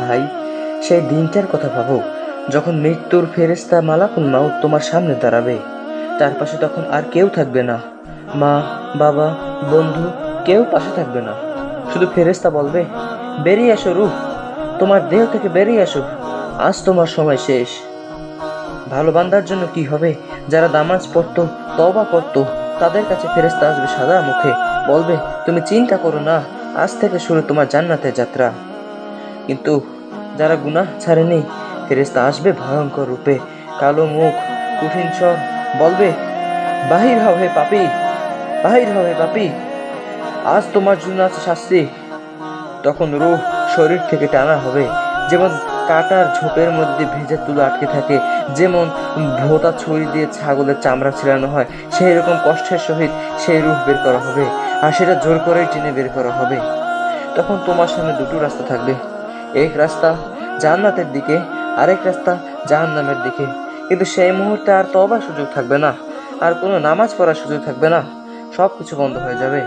ভাই, সেই দিনটার কথা ভাবো যখন মৃত্যুর ফেরেশতা মালাকুল মাউত তোমার সামনে দাঁড়াবে। তার পাশে তখন আর কেউ থাকবে না, মা, বাবা, বন্ধু, কেউ পাশে থাকবে না। শুধু ফেরেশতা বলবে, বেরিয়ে এসো রূহ, তোমার দেহ থেকে বেরিয়ে এসো, আজ তোমার সময় শেষ। ভালো বান্দার জন্য কি হবে? যারা নামাজ পড়তো, তওবা করতো, তাদের কাছে ফেরেশতা আসবে সাদা মুখে, বলবে, তুমি চিন্তা করো না, আজ থেকে শুরু তোমার জান্নাতের যাত্রা। কিন্তু যারা গুনাহ ছাড়েনি, ফেরেশতা আসবে ভয়ঙ্কর রূপে, কালো মুখ, কঠিন স্বর, বলবে, বাহির হও হে পাপী, বাহির হও হে পাপী, আজ তোমার জন্য আছে শাস্তি। তখন রূহ শরীর থেকে টানা হবে, যেমন কাটার ঝোপের মধ্যে ভেজা তুলো আটকে থাকে, যেমন ভোঁতা ছুরি দিয়ে ছাগলের চামড়া ছিঁড়ানো হয়, সেই রকম কষ্টের সহিত সেই রূহ বের করা হবে, আর সেটা জোর করেই টেনে বের করা হবে। তখন তোমার সামনে দুটো রাস্তা থাকবে, এক রাস্তা জান্নাতের দিকে, আরেক রাস্তা জাহান্নামের দিকে। কিন্তু সেই মুহূর্তে আর তওবার সুযোগ থাকবে না, আর কোনো নামাজ পড়ার সুযোগ থাকবে না, সব কিছু বন্ধ হয়ে যাবে।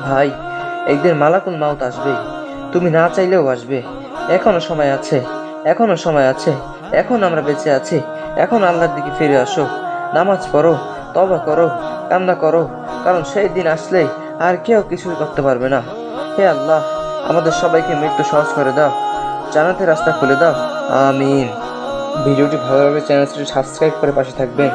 ভাই, একদিন মালাকুল মাউত আসবে, তুমি না চাইলেও আসবে। এখনো সময় আছে, এখনো সময় আছে, এখন আমরা বেঁচে আছি, এখন আল্লাহর দিকে ফিরে আসো, নামাজ পড়ো, তওবা করো, কান্না করো, কারণ সেই দিন আসলেই আর কেউ কিছুই করতে পারবে না। হে আল্লাহ, আমাদের সবাইকে মৃত্যু সহজ করে দাও, জান্নাতের রাস্তা খুলে দাও, আমিন। ভিডিওটি ভালো লাগলে চ্যানেলটি সাবস্ক্রাইব করে পাশে থাকবেন।